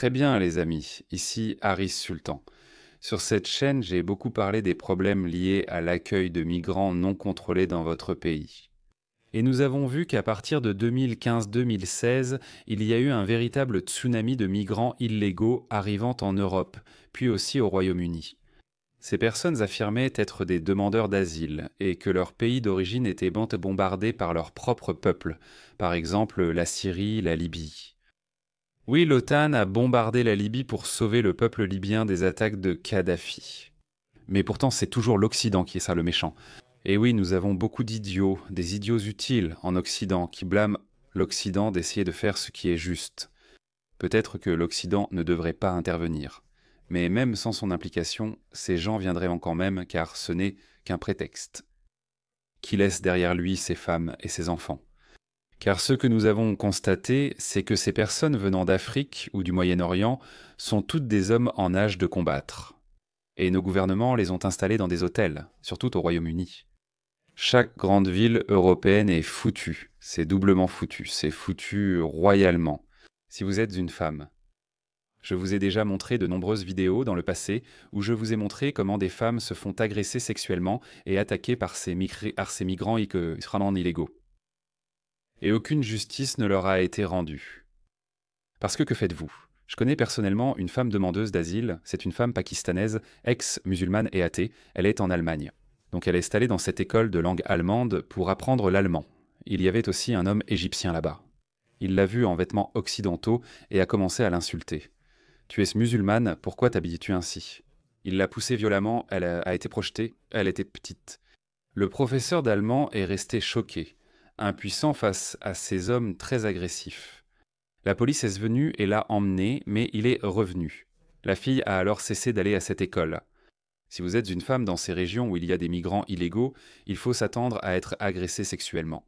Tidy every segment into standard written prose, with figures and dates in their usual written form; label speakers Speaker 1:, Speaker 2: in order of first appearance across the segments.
Speaker 1: Très bien les amis, ici Haris Sultan. Sur cette chaîne, j'ai beaucoup parlé des problèmes liés à l'accueil de migrants non contrôlés dans votre pays. Et nous avons vu qu'à partir de 2015-2016, il y a eu un véritable tsunami de migrants illégaux arrivant en Europe, puis aussi au Royaume-Uni. Ces personnes affirmaient être des demandeurs d'asile et que leur pays d'origine était bombardé par leur propre peuple, par exemple la Syrie, la Libye. Oui, l'OTAN a bombardé la Libye pour sauver le peuple libyen des attaques de Kadhafi. Mais pourtant, c'est toujours l'Occident qui est ça le méchant. Et oui, nous avons beaucoup d'idiots, des idiots utiles en Occident, qui blâment l'Occident d'essayer de faire ce qui est juste. Peut-être que l'Occident ne devrait pas intervenir. Mais même sans son implication, ces gens viendraient quand même, car ce n'est qu'un prétexte. Qui laisse derrière lui ses femmes et ses enfants. Car ce que nous avons constaté, c'est que ces personnes venant d'Afrique ou du Moyen-Orient sont toutes des hommes en âge de combattre. Et nos gouvernements les ont installés dans des hôtels, surtout au Royaume-Uni. Chaque grande ville européenne est foutue, c'est doublement foutu, c'est foutu royalement. Si vous êtes une femme, je vous ai déjà montré de nombreuses vidéos dans le passé où je vous ai montré comment des femmes se font agresser sexuellement et attaquer par ces migrants illégaux. Et aucune justice ne leur a été rendue. Parce que faites-vous? Je connais personnellement une femme demandeuse d'asile, c'est une femme pakistanaise, ex-musulmane et athée, elle est en Allemagne. Donc elle est installée dans cette école de langue allemande pour apprendre l'allemand. Il y avait aussi un homme égyptien là-bas. Il l'a vue en vêtements occidentaux et a commencé à l'insulter. « Tu es musulmane, pourquoi t'habilles-tu ainsi ?» Il l'a poussée violemment, elle a été projetée, elle était petite. Le professeur d'allemand est resté choqué, impuissant face à ces hommes très agressifs. La police est venue et l'a emmené, mais il est revenu. La fille a alors cessé d'aller à cette école. Si vous êtes une femme dans ces régions où il y a des migrants illégaux, il faut s'attendre à être agressée sexuellement.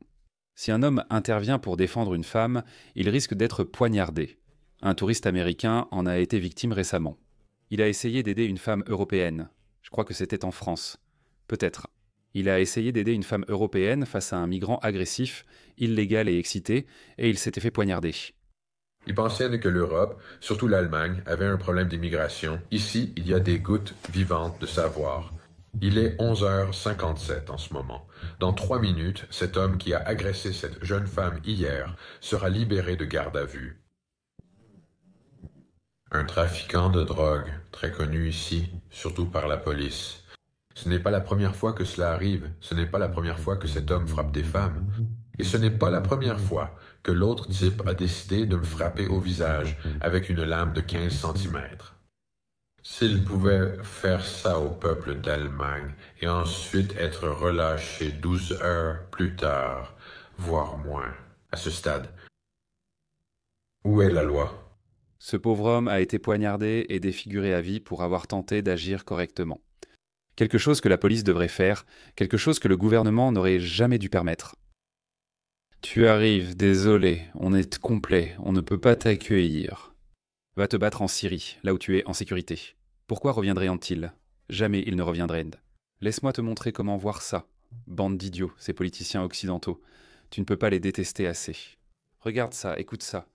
Speaker 1: Si un homme intervient pour défendre une femme, il risque d'être poignardé. Un touriste américain en a été victime récemment. Il a essayé d'aider une femme européenne. Je crois que c'était en France. Peut-être. Il a essayé d'aider une femme européenne face à un migrant agressif, illégal et excité, et il s'était fait poignarder.
Speaker 2: Il pensait que l'Europe, surtout l'Allemagne, avait un problème d'immigration. Ici, il y a des gouttes vivantes de savoir. Il est 11h57 en ce moment. Dans 3 minutes, cet homme qui a agressé cette jeune femme hier sera libéré de garde à vue. Un trafiquant de drogue, très connu ici, surtout par la police. Ce n'est pas la première fois que cela arrive, ce n'est pas la première fois que cet homme frappe des femmes. Et ce n'est pas la première fois que l'autre type a décidé de me frapper au visage avec une lame de 15 centimètres. S'il pouvait faire ça au peuple d'Allemagne et ensuite être relâché 12 heures plus tard, voire moins, à ce stade, où est la loi?
Speaker 1: Ce pauvre homme a été poignardé et défiguré à vie pour avoir tenté d'agir correctement. Quelque chose que la police devrait faire, quelque chose que le gouvernement n'aurait jamais dû permettre. Tu arrives, désolé, on est complet, on ne peut pas t'accueillir. Va te battre en Syrie, là où tu es en sécurité. Pourquoi reviendrait-il? Jamais il ne reviendrait. Laisse-moi te montrer comment voir ça. Bande d'idiots, ces politiciens occidentaux. Tu ne peux pas les détester assez. Regarde ça, écoute ça.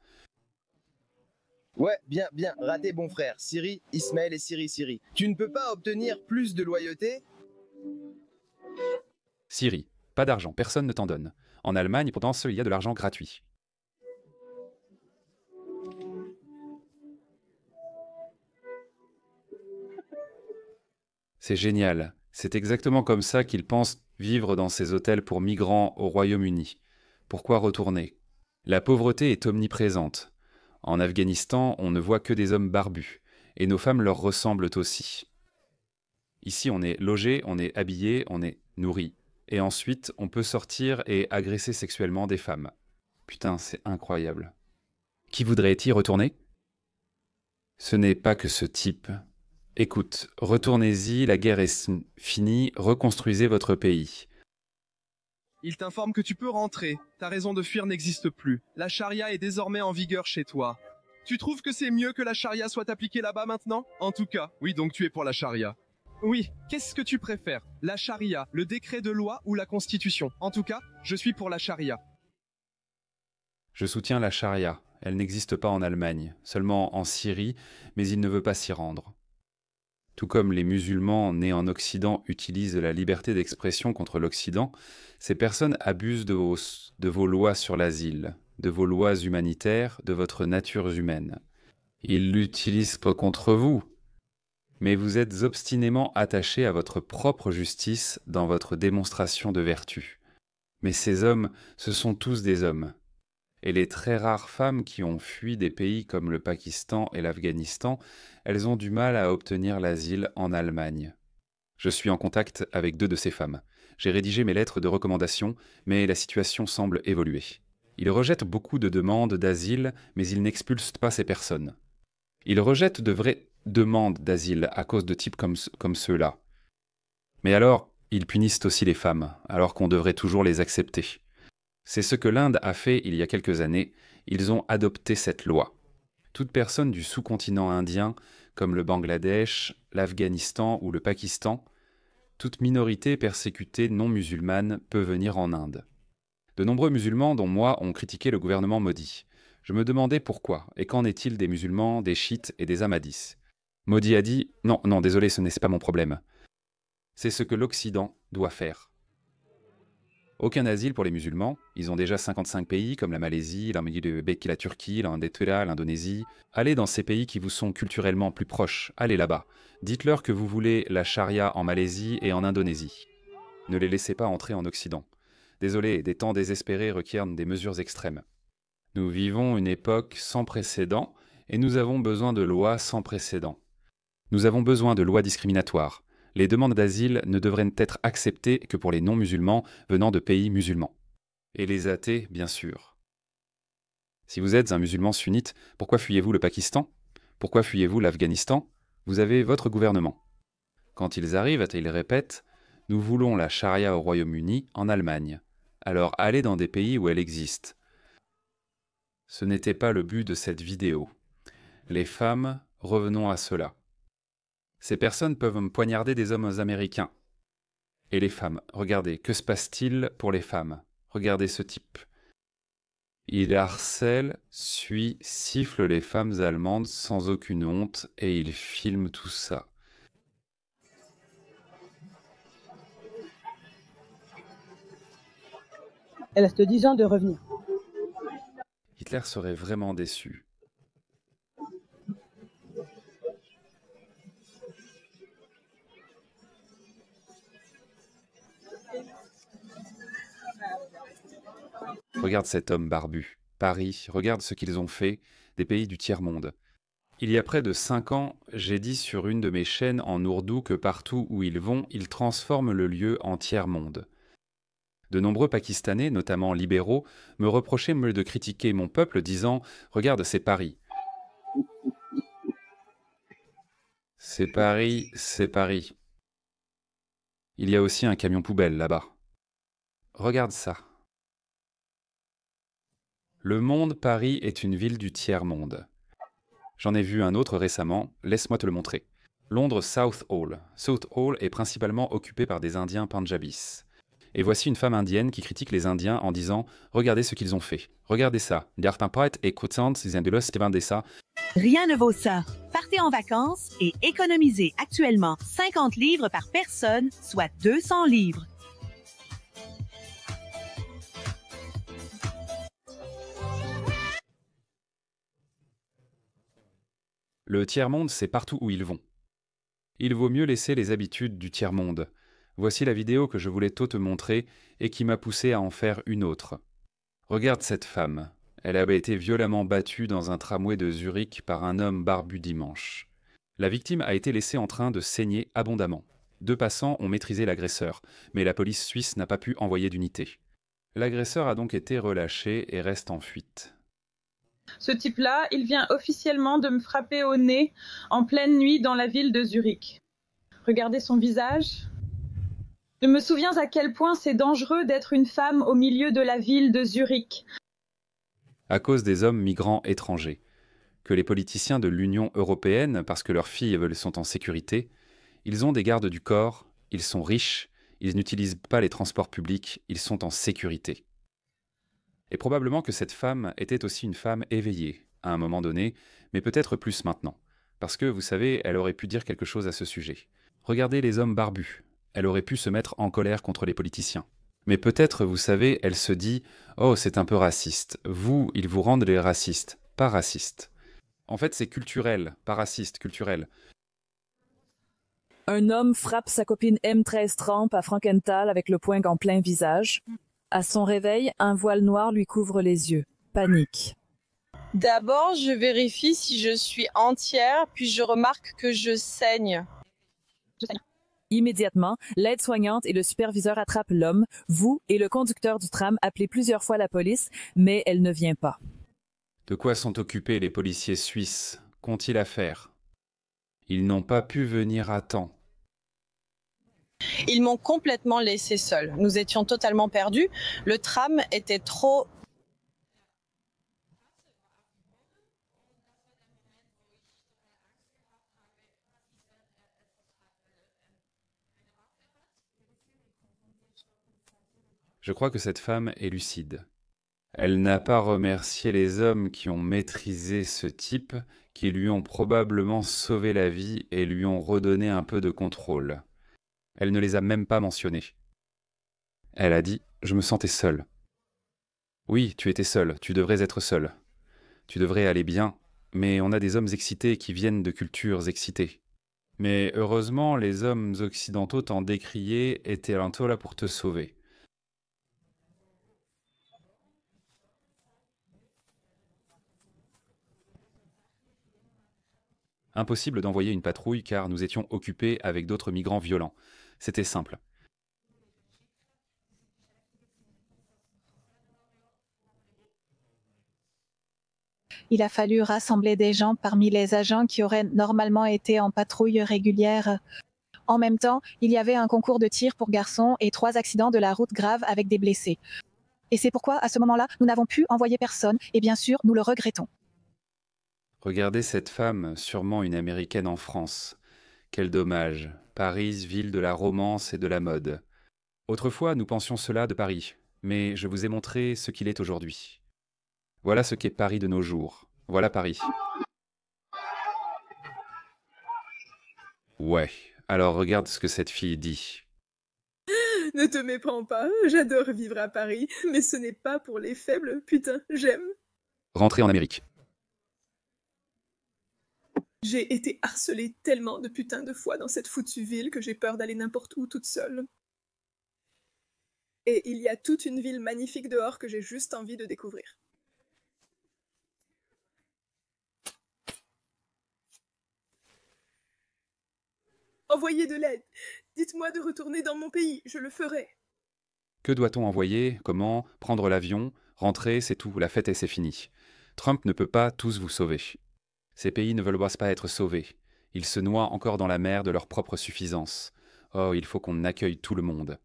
Speaker 3: Ouais, bien, raté bon frère. Syrie, Ismaël et Syrie. Tu ne peux pas obtenir plus de loyauté?
Speaker 1: Syrie, pas d'argent, personne ne t'en donne. En Allemagne, pourtant, il y a de l'argent gratuit. C'est génial. C'est exactement comme ça qu'ils pensent vivre dans ces hôtels pour migrants au Royaume-Uni. Pourquoi retourner? La pauvreté est omniprésente. En Afghanistan, on ne voit que des hommes barbus, et nos femmes leur ressemblent aussi. Ici, on est logé, on est habillé, on est nourri. Et ensuite, on peut sortir et agresser sexuellement des femmes. Putain, c'est incroyable. Qui voudrait y retourner? Ce n'est pas que ce type. Écoute, retournez-y, la guerre est finie, reconstruisez votre pays.
Speaker 4: Il t'informe que tu peux rentrer. Ta raison de fuir n'existe plus. La charia est désormais en vigueur chez toi. Tu trouves que c'est mieux que la charia soit appliquée là-bas maintenant? En tout cas, oui, donc tu es pour la charia. Oui, qu'est-ce que tu préfères? La charia, le décret de loi ou la constitution? En tout cas, je suis pour la charia.
Speaker 1: Je soutiens la charia. Elle n'existe pas en Allemagne, seulement en Syrie, mais il ne veut pas s'y rendre. Tout comme les musulmans nés en Occident utilisent la liberté d'expression contre l'Occident, ces personnes abusent de vos lois sur l'asile, de vos lois humanitaires, de votre nature humaine. Ils l'utilisent pas contre vous, mais vous êtes obstinément attachés à votre propre justice dans votre démonstration de vertu. Mais ces hommes, ce sont tous des hommes. Et les très rares femmes qui ont fui des pays comme le Pakistan et l'Afghanistan, elles ont du mal à obtenir l'asile en Allemagne. Je suis en contact avec 2 de ces femmes. J'ai rédigé mes lettres de recommandation, mais la situation semble évoluer. Ils rejettent beaucoup de demandes d'asile, mais ils n'expulsent pas ces personnes. Ils rejettent de vraies demandes d'asile à cause de types comme ceux-là. Mais alors, ils punissent aussi les femmes, alors qu'on devrait toujours les accepter. C'est ce que l'Inde a fait il y a quelques années, ils ont adopté cette loi. Toute personne du sous-continent indien, comme le Bangladesh, l'Afghanistan ou le Pakistan, toute minorité persécutée non musulmane peut venir en Inde. De nombreux musulmans, dont moi, ont critiqué le gouvernement Modi. Je me demandais pourquoi, et qu'en est-il des musulmans, des chiites et des ahmadis. Modi a dit « Non, désolé, ce n'est pas mon problème. C'est ce que l'Occident doit faire. » Aucun asile pour les musulmans, ils ont déjà 55 pays comme la Malaisie, la Turquie, l'Indonésie. Allez dans ces pays qui vous sont culturellement plus proches, allez là-bas. Dites-leur que vous voulez la charia en Malaisie et en Indonésie. Ne les laissez pas entrer en Occident. Désolé, des temps désespérés requièrent des mesures extrêmes. Nous vivons une époque sans précédent et nous avons besoin de lois sans précédent. Nous avons besoin de lois discriminatoires. Les demandes d'asile ne devraient être acceptées que pour les non-musulmans venant de pays musulmans. Et les athées, bien sûr. Si vous êtes un musulman sunnite, pourquoi fuyez-vous le Pakistan? Pourquoi fuyez-vous l'Afghanistan? Vous avez votre gouvernement. Quand ils arrivent, ils répètent « Nous voulons la charia au Royaume-Uni, en Allemagne. Alors allez dans des pays où elle existe. » Ce n'était pas le but de cette vidéo. Les femmes, revenons à cela. Ces personnes peuvent me poignarder des hommes américains. Et les femmes, regardez, que se passe-t-il pour les femmes? Regardez ce type. Il harcèle, suit, siffle les femmes allemandes sans aucune honte et il filme tout ça.
Speaker 5: Elle reste 10 ans de revenir.
Speaker 1: Hitler serait vraiment déçu. Regarde cet homme barbu. Paris, regarde ce qu'ils ont fait des pays du tiers-monde. Il y a près de 5 ans, j'ai dit sur une de mes chaînes en ourdou que partout où ils vont, ils transforment le lieu en tiers-monde. De nombreux Pakistanais, notamment libéraux, me reprochaient de critiquer mon peuple disant « Regarde, c'est Paris. » C'est Paris, c'est Paris. Il y a aussi un camion poubelle là-bas. Regarde ça. Le monde Paris est une ville du tiers-monde. J'en ai vu un autre récemment, laisse-moi te le montrer. Londres Southall. Southall est principalement occupé par des Indiens Punjabis. Et voici une femme indienne qui critique les Indiens en disant « Regardez ce qu'ils ont fait. Regardez ça.
Speaker 6: Rien ne vaut ça. Partez en vacances et économisez actuellement 50 livres par personne, soit 200 livres.
Speaker 1: Le tiers-monde, c'est partout où ils vont. Il vaut mieux laisser les habitudes du tiers-monde. Voici la vidéo que je voulais te montrer et qui m'a poussé à en faire une autre. Regarde cette femme. Elle avait été violemment battue dans un tramway de Zurich par un homme barbu dimanche. La victime a été laissée en train de saigner abondamment. 2 passants ont maîtrisé l'agresseur, mais la police suisse n'a pas pu envoyer d'unité. L'agresseur a donc été relâché et reste en fuite.
Speaker 7: Ce type-là, il vient officiellement de me frapper au nez en pleine nuit dans la ville de Zurich. Regardez son visage. Je me souviens à quel point c'est dangereux d'être une femme au milieu de la ville de Zurich.
Speaker 1: À cause des hommes migrants étrangers, que les politiciens de l'Union européenne, parce que leurs filles sont en sécurité, ils ont des gardes du corps, ils sont riches, ils n'utilisent pas les transports publics, ils sont en sécurité. Et probablement que cette femme était aussi une femme éveillée, à un moment donné, mais peut-être plus maintenant. Parce que, vous savez, elle aurait pu dire quelque chose à ce sujet. Regardez les hommes barbus. Elle aurait pu se mettre en colère contre les politiciens. Mais peut-être, vous savez, elle se dit « Oh, c'est un peu raciste. Vous, ils vous rendent les racistes, pas racistes. » En fait, c'est culturel, pas raciste, culturel.
Speaker 8: Un homme frappe sa copine M13 Trump à Frankenthal avec le poing en plein visage. À son réveil, un voile noir lui couvre les yeux. Panique.
Speaker 9: D'abord, je vérifie si je suis entière, puis je remarque que je saigne.
Speaker 8: Immédiatement, l'aide-soignante et le superviseur attrapent l'homme, vous et le conducteur du tram appelez plusieurs fois la police, mais elle ne vient pas.
Speaker 1: De quoi sont occupés les policiers suisses? Qu'ont-ils à faire? Ils n'ont pas pu venir à temps.
Speaker 9: Ils m'ont complètement laissé seule. Nous étions totalement perdus. Le tram était trop...
Speaker 1: Je crois que cette femme est lucide. Elle n'a pas remercié les hommes qui ont maîtrisé ce type, qui lui ont probablement sauvé la vie et lui ont redonné un peu de contrôle. Elle ne les a même pas mentionnés. Elle a dit « Je me sentais seule ». Oui, tu étais seule, tu devrais être seule. Tu devrais aller bien, mais on a des hommes excités qui viennent de cultures excitées. Mais heureusement, les hommes occidentaux t'en décriés étaient bientôt là pour te sauver. Impossible d'envoyer une patrouille car nous étions occupés avec d'autres migrants violents. C'était simple.
Speaker 10: Il a fallu rassembler des gens parmi les agents qui auraient normalement été en patrouille régulière. En même temps, il y avait un concours de tir pour garçons et 3 accidents de la route graves avec des blessés. Et c'est pourquoi, à ce moment-là, nous n'avons pu envoyer personne, et bien sûr, nous le regrettons.
Speaker 1: Regardez cette femme, sûrement une Américaine en France. Quel dommage. Paris, ville de la romance et de la mode. Autrefois, nous pensions cela de Paris, mais je vous ai montré ce qu'il est aujourd'hui. Voilà ce qu'est Paris de nos jours. Voilà Paris. Ouais, alors regarde ce que cette fille dit.
Speaker 11: Ne te méprends pas, j'adore vivre à Paris, mais ce n'est pas pour les faibles, putain, j'aime.
Speaker 1: Rentrer en Amérique.
Speaker 11: J'ai été harcelée tellement de putain de fois dans cette foutue ville que j'ai peur d'aller n'importe où toute seule. Et il y a toute une ville magnifique dehors que j'ai juste envie de découvrir. Envoyez de l'aide. Dites-moi de retourner dans mon pays, je le ferai.
Speaker 1: Que doit-on envoyer? Comment? Prendre l'avion? Rentrer, c'est tout, la fête et c'est fini. Trump ne peut pas tous vous sauver. Ces pays ne veulent pas être sauvés. Ils se noient encore dans la mer de leur propre suffisance. Oh, il faut qu'on accueille tout le monde.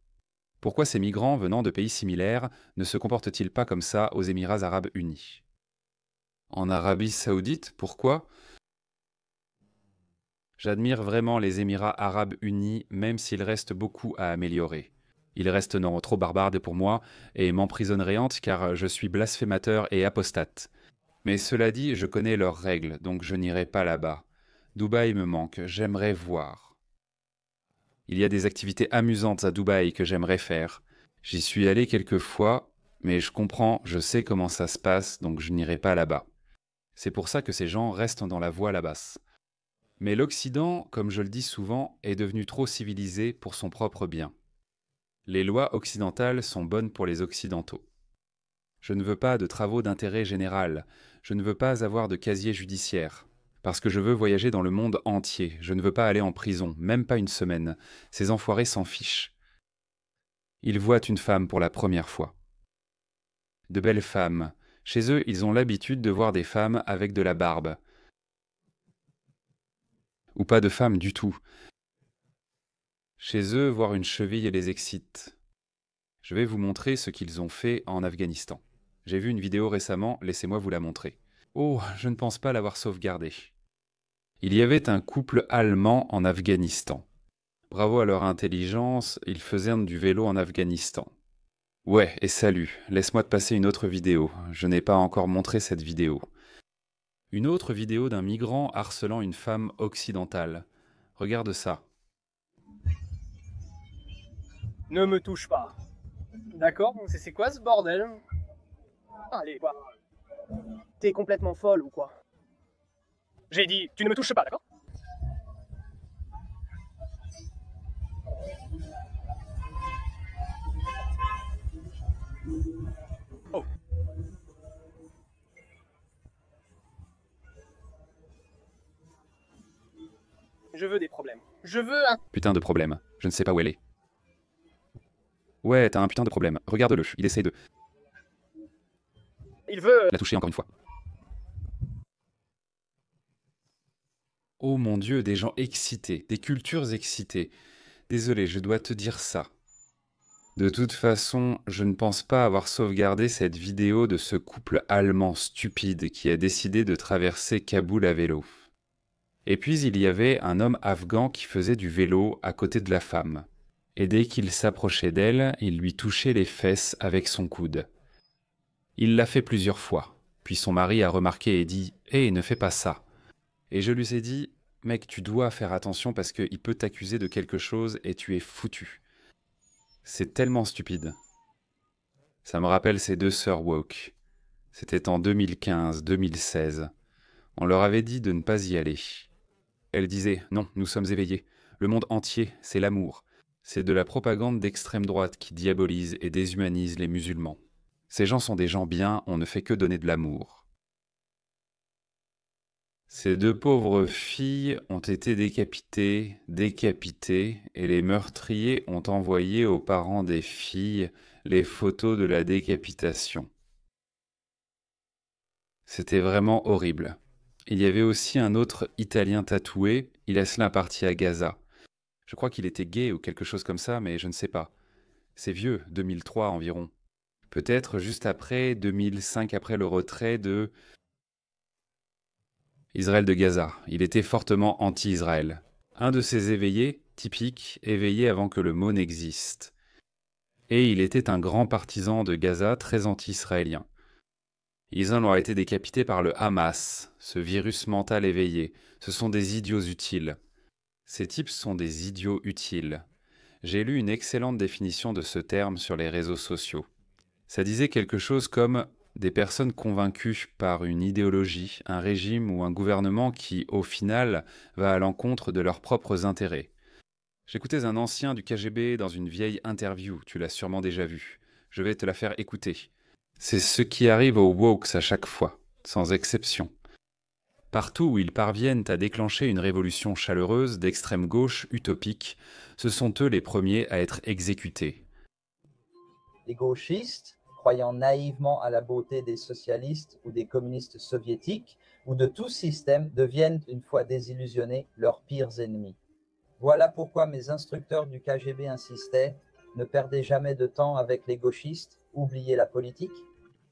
Speaker 1: Pourquoi ces migrants venant de pays similaires ne se comportent-ils pas comme ça aux Émirats arabes unis? En Arabie saoudite, pourquoi? J'admire vraiment les Émirats arabes unis, même s'il reste beaucoup à améliorer. Ils restent non trop barbares pour moi et m'emprisonneraient car je suis blasphémateur et apostate. Mais cela dit, je connais leurs règles, donc je n'irai pas là-bas. Dubaï me manque, j'aimerais voir. Il y a des activités amusantes à Dubaï que j'aimerais faire. J'y suis allé quelques fois, mais je comprends, je sais comment ça se passe, donc je n'irai pas là-bas. C'est pour ça que ces gens restent dans la voie là-bas. Mais l'Occident, comme je le dis souvent, est devenu trop civilisé pour son propre bien. Les lois occidentales sont bonnes pour les Occidentaux. Je ne veux pas de travaux d'intérêt général, je ne veux pas avoir de casier judiciaire, parce que je veux voyager dans le monde entier, je ne veux pas aller en prison, même pas une semaine, ces enfoirés s'en fichent. Ils voient une femme pour la première fois. De belles femmes, chez eux ils ont l'habitude de voir des femmes avec de la barbe. Ou pas de femmes du tout. Chez eux, voir une cheville les excite. Je vais vous montrer ce qu'ils ont fait en Afghanistan. J'ai vu une vidéo récemment, laissez-moi vous la montrer. Oh, je ne pense pas l'avoir sauvegardée. Il y avait un couple allemand en Afghanistan. Bravo à leur intelligence, ils faisaient du vélo en Afghanistan. Ouais, et salut, laisse-moi te passer une autre vidéo. Je n'ai pas encore montré cette vidéo. Une autre vidéo d'un migrant harcelant une femme occidentale. Regarde ça.
Speaker 12: Ne me touche pas. D'accord, c'est quoi ce bordel? Allez, quoi? T'es complètement folle ou quoi? J'ai dit, tu ne me touches pas, d'accord? Oh. Je veux des problèmes. Je veux un...
Speaker 1: Putain de problème. Je ne sais pas où elle est. Ouais, t'as un putain de problème. Regarde-le, il essaye de...
Speaker 12: Il veut...
Speaker 1: la toucher encore une fois. Oh mon Dieu, des gens excités, des cultures excitées. Désolé, je dois te dire ça. De toute façon, je ne pense pas avoir sauvegardé cette vidéo de ce couple allemand stupide qui a décidé de traverser Kaboul à vélo. Et puis il y avait un homme afghan qui faisait du vélo à côté de la femme. Et dès qu'il s'approchait d'elle, il lui touchait les fesses avec son coude. Il l'a fait plusieurs fois, puis son mari a remarqué et dit « Hé, ne fais pas ça !» Et je lui ai dit « Mec, tu dois faire attention parce qu'il peut t'accuser de quelque chose et tu es foutu. » C'est tellement stupide. Ça me rappelle ces deux sœurs woke. C'était en 2015-2016. On leur avait dit de ne pas y aller. Elles disaient « Non, nous sommes éveillés. Le monde entier, c'est l'amour. » C'est de la propagande d'extrême droite qui diabolise et déshumanise les musulmans. Ces gens sont des gens bien, on ne fait que donner de l'amour. Ces deux pauvres filles ont été décapitées, et les meurtriers ont envoyé aux parents des filles les photos de la décapitation. C'était vraiment horrible. Il y avait aussi un autre Italien tatoué, il a cela parti à Gaza. Je crois qu'il était gay ou quelque chose comme ça, mais je ne sais pas. C'est vieux, 2003 environ. Peut-être juste après, 2005, après le retrait de Israël de Gaza. Il était fortement anti-Israël. Un de ces éveillés, typique, éveillé avant que le mot n'existe. Et il était un grand partisan de Gaza, très anti-israélien. Ils ont été décapités par le Hamas, ce virus mental éveillé. Ce sont des idiots utiles. Ces types sont des idiots utiles. J'ai lu une excellente définition de ce terme sur les réseaux sociaux. Ça disait quelque chose comme des personnes convaincues par une idéologie, un régime ou un gouvernement qui, au final, va à l'encontre de leurs propres intérêts. J'écoutais un ancien du KGB dans une vieille interview, tu l'as sûrement déjà vu. Je vais te la faire écouter. C'est ce qui arrive aux wokes à chaque fois, sans exception. Partout où ils parviennent à déclencher une révolution chaleureuse d'extrême gauche utopique, ce sont eux les premiers à être exécutés.
Speaker 13: Les gauchistes, croyant naïvement à la beauté des socialistes ou des communistes soviétiques ou de tout système, deviennent, une fois désillusionnés, leurs pires ennemis. Voilà pourquoi mes instructeurs du KGB insistaient « Ne perdez jamais de temps avec les gauchistes, oubliez la politique. »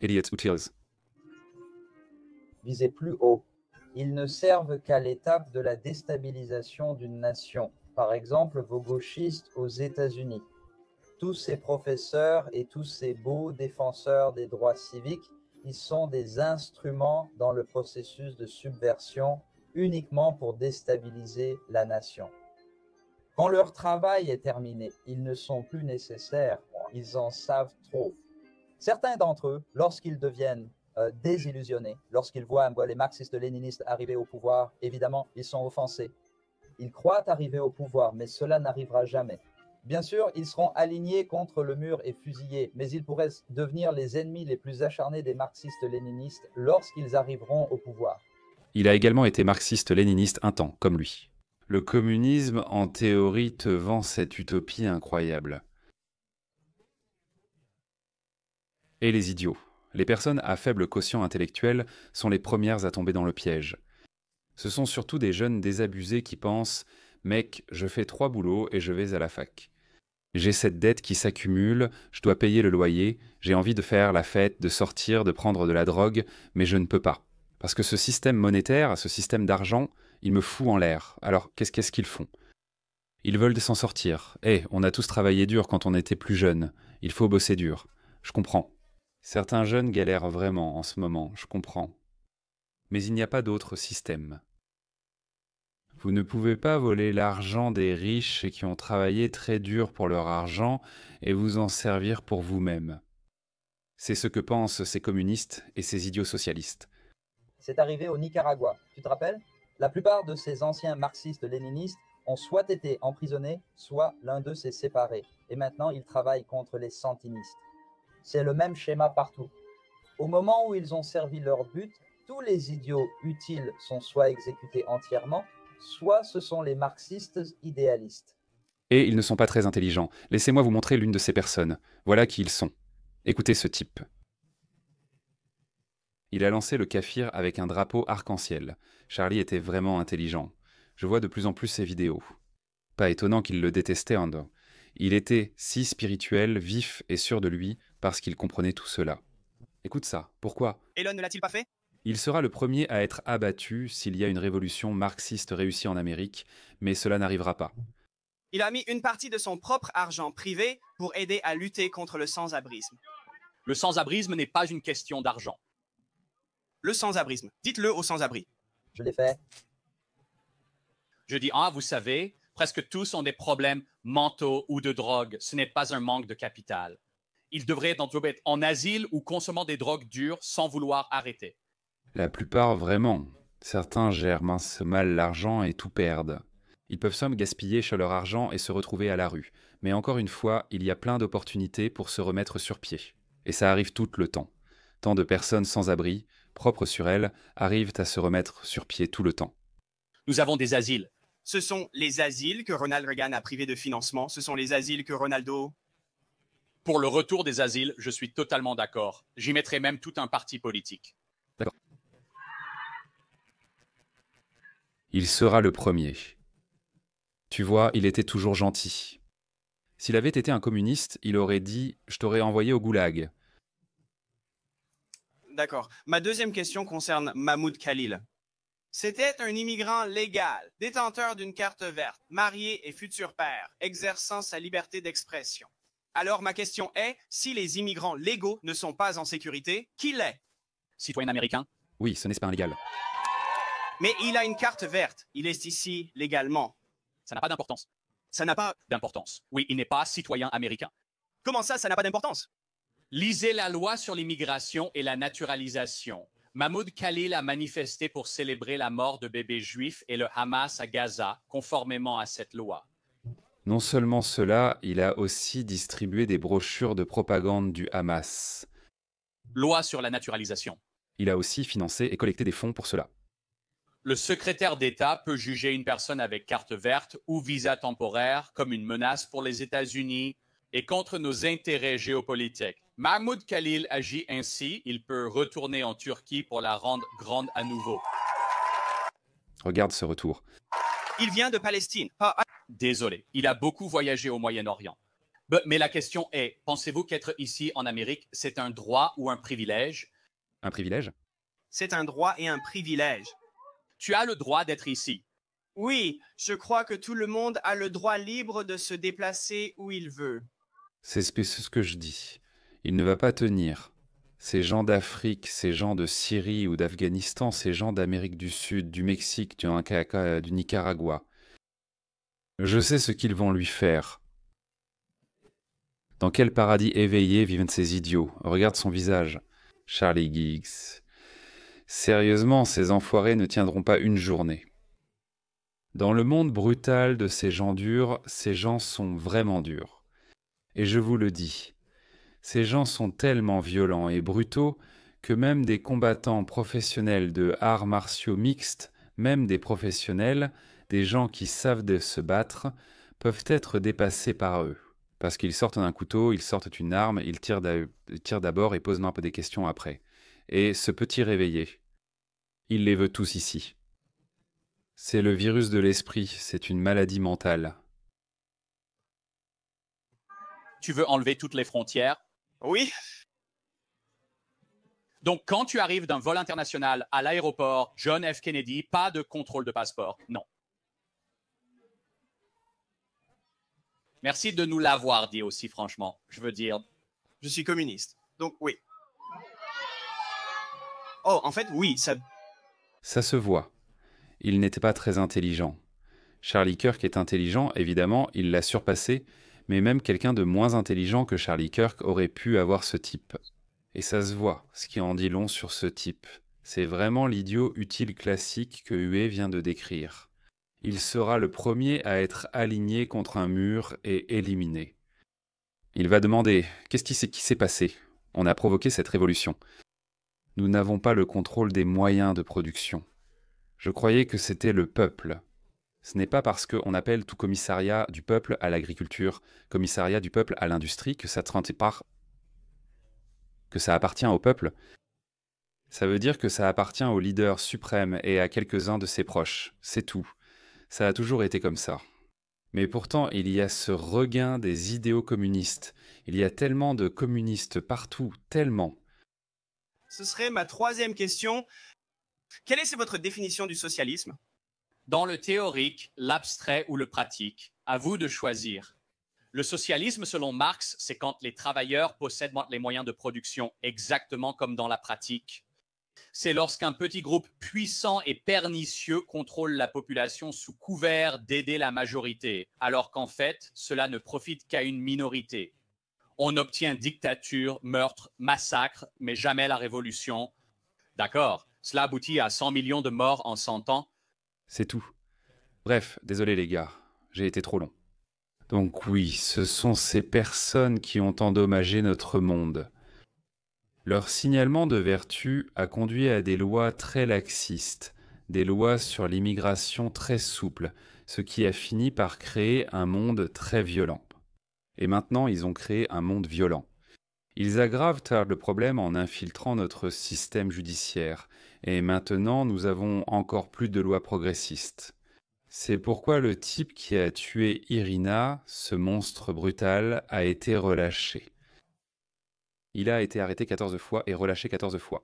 Speaker 1: Idiots utiles.
Speaker 13: Visez plus haut. Ils ne servent qu'à l'étape de la déstabilisation d'une nation. Par exemple, vos gauchistes aux États-Unis. Tous ces professeurs et tous ces beaux défenseurs des droits civiques, ils sont des instruments dans le processus de subversion uniquement pour déstabiliser la nation. Quand leur travail est terminé, ils ne sont plus nécessaires, ils en savent trop. Certains d'entre eux, lorsqu'ils deviennent désillusionnés, lorsqu'ils voient les marxistes-léninistes arriver au pouvoir, évidemment, ils sont offensés. Ils croient arriver au pouvoir, mais cela n'arrivera jamais. Bien sûr, ils seront alignés contre le mur et fusillés, mais ils pourraient devenir les ennemis les plus acharnés des marxistes-léninistes lorsqu'ils arriveront au pouvoir.
Speaker 1: Il a également été marxiste-léniniste un temps, comme lui. Le communisme, en théorie, te vend cette utopie incroyable. Et les idiots. Les personnes à faible quotient intellectuel sont les premières à tomber dans le piège. Ce sont surtout des jeunes désabusés qui pensent « Mec, je fais 3 boulots et je vais à la fac. J'ai cette dette qui s'accumule, je dois payer le loyer, j'ai envie de faire la fête, de sortir, de prendre de la drogue, mais je ne peux pas. Parce que ce système monétaire, ce système d'argent, il me fout en l'air. Alors, qu'est-ce qu'ils font ? Ils veulent s'en sortir. On a tous travaillé dur quand on était plus jeune. Il faut bosser dur. Je comprends. Certains jeunes galèrent vraiment en ce moment, je comprends. Mais il n'y a pas d'autre système. Vous ne pouvez pas voler l'argent des riches qui ont travaillé très dur pour leur argent et vous en servir pour vous-même. C'est ce que pensent ces communistes et ces idiots socialistes.
Speaker 13: C'est arrivé au Nicaragua, tu te rappelles? La plupart de ces anciens marxistes-léninistes ont soit été emprisonnés, soit l'un d'eux s'est séparé. Et maintenant, ils travaillent contre les sandinistes. C'est le même schéma partout. Au moment où ils ont servi leur but, tous les idiots utiles sont soit exécutés entièrement, soit ce sont les marxistes idéalistes.
Speaker 1: Et ils ne sont pas très intelligents. Laissez-moi vous montrer l'une de ces personnes. Voilà qui ils sont. Écoutez ce type. Il a lancé le Kafir avec un drapeau arc-en-ciel. Charlie était vraiment intelligent. Je vois de plus en plus ses vidéos. Pas étonnant qu'il le détestait, Andor. Il était si spirituel, vif et sûr de lui parce qu'il comprenait tout cela. Écoute ça. Pourquoi?
Speaker 14: Elon ne l'a-t-il pas fait?
Speaker 1: Il sera le premier à être abattu s'il y a une révolution marxiste réussie en Amérique, mais cela n'arrivera pas.
Speaker 14: Il a mis une partie de son propre argent privé pour aider à lutter contre le sans-abrisme.
Speaker 15: Le sans-abrisme n'est pas une question d'argent.
Speaker 14: Le sans-abrisme. Dites-le aux sans-abri.
Speaker 13: Je l'ai fait.
Speaker 15: Je dis, vous savez, presque tous ont des problèmes mentaux ou de drogue. Ce n'est pas un manque de capital. Ils devraient être en asile ou consommant des drogues dures sans vouloir arrêter.
Speaker 1: La plupart vraiment. Certains gèrent mal l'argent et tout perdent. Ils peuvent somme gaspiller sur leur argent et se retrouver à la rue. Mais encore une fois, il y a plein d'opportunités pour se remettre sur pied. Et ça arrive tout le temps. Tant de personnes sans abri, propres sur elles, arrivent à se remettre sur pied tout le temps.
Speaker 15: Nous avons des asiles.
Speaker 14: Ce sont les asiles que Ronald Reagan a privés de financement. Ce sont les asiles que Ronaldo...
Speaker 15: Pour le retour des asiles, je suis totalement d'accord. J'y mettrai même tout un parti politique.
Speaker 1: D'accord. Il sera le premier. Tu vois, il était toujours gentil. S'il avait été un communiste, il aurait dit « Je t'aurais envoyé au goulag ».
Speaker 14: D'accord. Ma deuxième question concerne Mahmoud Khalil. C'était un immigrant légal, détenteur d'une carte verte, marié et futur père, exerçant sa liberté d'expression. Alors ma question est, si les immigrants légaux ne sont pas en sécurité, qui l'est?
Speaker 15: Citoyen américain?
Speaker 1: Oui, ce n'est pas illégal.
Speaker 14: Mais il a une carte verte. Il est ici légalement.
Speaker 15: Ça n'a pas d'importance.
Speaker 14: Ça n'a pas
Speaker 15: d'importance. Oui, il n'est pas citoyen américain.
Speaker 14: Comment ça n'a pas d'importance?
Speaker 15: Lisez la loi sur l'immigration et la naturalisation. Mahmoud Khalil a manifesté pour célébrer la mort de bébés juifs et le Hamas à Gaza, conformément à cette loi.
Speaker 1: Non seulement cela, il a aussi distribué des brochures de propagande du Hamas.
Speaker 15: Loi sur la naturalisation.
Speaker 1: Il a aussi financé et collecté des fonds pour cela.
Speaker 15: Le secrétaire d'État peut juger une personne avec carte verte ou visa temporaire comme une menace pour les États-Unis et contre nos intérêts géopolitiques. Mahmoud Khalil agit ainsi, il peut retourner en Turquie pour la rendre grande à nouveau.
Speaker 1: Regarde ce retour.
Speaker 14: Il vient de Palestine.
Speaker 15: Désolé, il a beaucoup voyagé au Moyen-Orient. Mais la question est, pensez-vous qu'être ici en Amérique, c'est un droit ou un privilège?
Speaker 1: Un privilège?
Speaker 14: C'est un droit et un privilège.
Speaker 15: Tu as le droit d'être ici.
Speaker 14: Oui, je crois que tout le monde a le droit libre de se déplacer où il veut.
Speaker 1: C'est ce que je dis. Il ne va pas tenir. Ces gens d'Afrique, ces gens de Syrie ou d'Afghanistan, ces gens d'Amérique du Sud, du Mexique, du Nicaragua. Je sais ce qu'ils vont lui faire. Dans quel paradis éveillé vivent ces idiots? Regarde son visage. Charlie Giggs. Sérieusement, ces enfoirés ne tiendront pas une journée. Dans le monde brutal de ces gens durs, ces gens sont vraiment durs. Et je vous le dis, ces gens sont tellement violents et brutaux que même des combattants professionnels de arts martiaux mixtes, même des professionnels, des gens qui savent de se battre, peuvent être dépassés par eux. Parce qu'ils sortent un couteau, ils sortent une arme, ils tirent d'abord et posent un peu des questions après. Et ce petit réveillé, il les veut tous ici. C'est le virus de l'esprit, c'est une maladie mentale.
Speaker 15: Tu veux enlever toutes les frontières?
Speaker 14: Oui.
Speaker 15: Donc, quand tu arrives d'un vol international à l'aéroport John F. Kennedy, pas de contrôle de passeport, non. Merci de nous l'avoir dit aussi, franchement. Je veux dire,
Speaker 14: Je suis communiste. Donc oui. Oh, en fait, oui, ça...
Speaker 1: Ça se voit. Il n'était pas très intelligent. Charlie Kirk est intelligent, évidemment, il l'a surpassé, mais même quelqu'un de moins intelligent que Charlie Kirk aurait pu avoir ce type. Et ça se voit, ce qui en dit long sur ce type. C'est vraiment l'idiot utile classique que Huey vient de décrire. Il sera le premier à être aligné contre un mur et éliminé. Il va demander « Qu'est-ce qui s'est passé ? On a provoqué cette révolution. Nous n'avons pas le contrôle des moyens de production. Je croyais que c'était le peuple. Ce n'est pas parce qu'on appelle tout commissariat du peuple à l'agriculture, commissariat du peuple à l'industrie, que ça appartient au peuple. Ça veut dire que ça appartient au leader suprême et à quelques-uns de ses proches. C'est tout. Ça a toujours été comme ça. Mais pourtant, il y a ce regain des idéaux communistes. Il y a tellement de communistes partout, tellement.
Speaker 14: Ce serait ma troisième question. Quelle est votre définition du socialisme?
Speaker 15: Dans le théorique, l'abstrait ou le pratique, à vous de choisir. Le socialisme, selon Marx, c'est quand les travailleurs possèdent les moyens de production exactement comme dans la pratique. C'est lorsqu'un petit groupe puissant et pernicieux contrôle la population sous couvert d'aider la majorité, alors qu'en fait, cela ne profite qu'à une minorité. On obtient dictature, meurtre, massacre, mais jamais la révolution. D'accord, cela aboutit à 100 millions de morts en 100 ans.
Speaker 1: C'est tout. Bref, désolé les gars, j'ai été trop long. Donc oui, ce sont ces personnes qui ont endommagé notre monde. Leur signalement de vertu a conduit à des lois très laxistes, des lois sur l'immigration très souples, ce qui a fini par créer un monde très violent. Et maintenant, ils ont créé un monde violent. Ils aggravent le problème en infiltrant notre système judiciaire, et maintenant nous avons encore plus de lois progressistes. C'est pourquoi le type qui a tué Irina, ce monstre brutal, a été relâché. Il a été arrêté 14 fois et relâché 14 fois.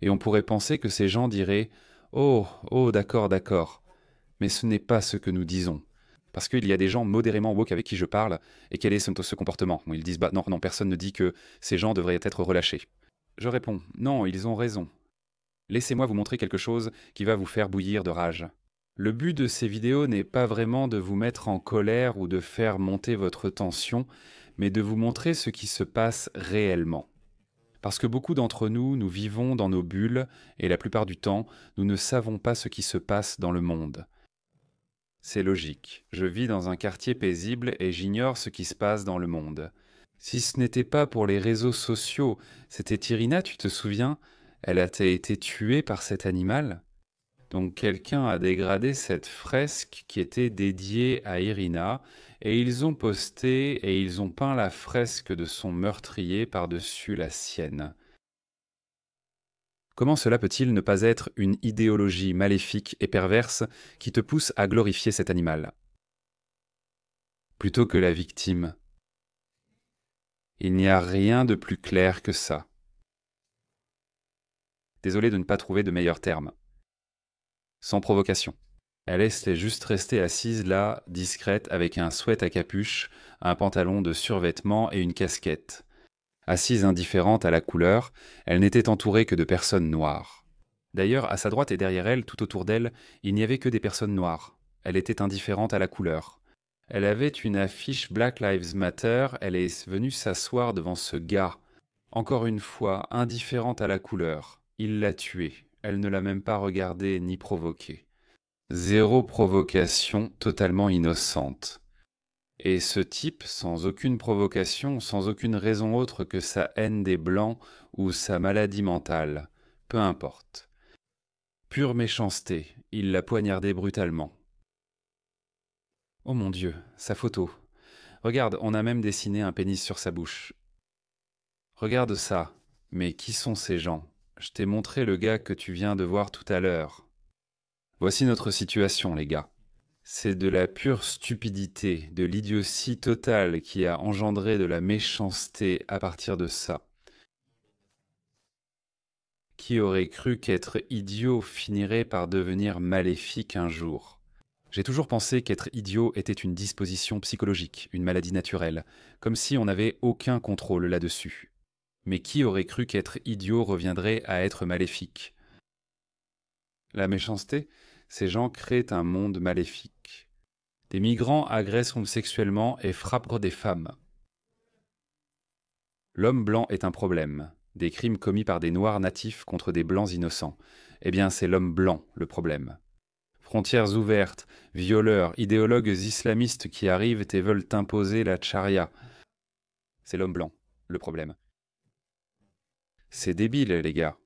Speaker 1: Et on pourrait penser que ces gens diraient « Oh, d'accord, d'accord ». Mais ce n'est pas ce que nous disons. Parce qu'il y a des gens modérément woke avec qui je parle, et quel est ce comportement? Ils disent « Bah non, personne ne dit que ces gens devraient être relâchés ». Je réponds « Non, ils ont raison. Laissez-moi vous montrer quelque chose qui va vous faire bouillir de rage. » Le but de ces vidéos n'est pas vraiment de vous mettre en colère ou de faire monter votre tension, mais de vous montrer ce qui se passe réellement. Parce que beaucoup d'entre nous, nous vivons dans nos bulles, et la plupart du temps, nous ne savons pas ce qui se passe dans le monde. C'est logique. Je vis dans un quartier paisible et j'ignore ce qui se passe dans le monde. Si ce n'était pas pour les réseaux sociaux, c'était Irina, tu te souviens? Elle a été tuée par cet animal? Donc quelqu'un a dégradé cette fresque qui était dédiée à Irina, et ils ont posté et ils ont peint la fresque de son meurtrier par-dessus la sienne. Comment cela peut-il ne pas être une idéologie maléfique et perverse qui te pousse à glorifier cet animal, plutôt que la victime? Il n'y a rien de plus clair que ça. Désolé de ne pas trouver de meilleurs termes. Sans provocation. Elle est juste restée assise là, discrète, avec un sweat à capuche, un pantalon de survêtement et une casquette. Assise indifférente à la couleur, elle n'était entourée que de personnes noires. D'ailleurs, à sa droite et derrière elle, tout autour d'elle, il n'y avait que des personnes noires. Elle était indifférente à la couleur. Elle avait une affiche Black Lives Matter, elle est venue s'asseoir devant ce gars. Encore une fois, indifférente à la couleur. Il l'a tuée. Elle ne l'a même pas regardé ni provoqué. Zéro provocation, totalement innocente. Et ce type, sans aucune provocation, sans aucune raison autre que sa haine des Blancs ou sa maladie mentale, peu importe. Pure méchanceté, il l'a poignardée brutalement. Oh mon Dieu, sa photo. Regarde, on a même dessiné un pénis sur sa bouche. Regarde ça. Mais qui sont ces gens? Je t'ai montré le gars que tu viens de voir tout à l'heure. Voici notre situation, les gars. C'est de la pure stupidité, de l'idiotie totale qui a engendré de la méchanceté à partir de ça. Qui aurait cru qu'être idiot finirait par devenir maléfique un jour? J'ai toujours pensé qu'être idiot était une disposition psychologique, une maladie naturelle, comme si on n'avait aucun contrôle là-dessus. Mais qui aurait cru qu'être idiot reviendrait à être maléfique? La méchanceté, ces gens créent un monde maléfique. Des migrants agressent sexuellement et frappent des femmes. L'homme blanc est un problème. Des crimes commis par des noirs natifs contre des blancs innocents. Eh bien, c'est l'homme blanc le problème. Frontières ouvertes, violeurs, idéologues islamistes qui arrivent et veulent imposer la charia. C'est l'homme blanc le problème. C'est débile, les gars.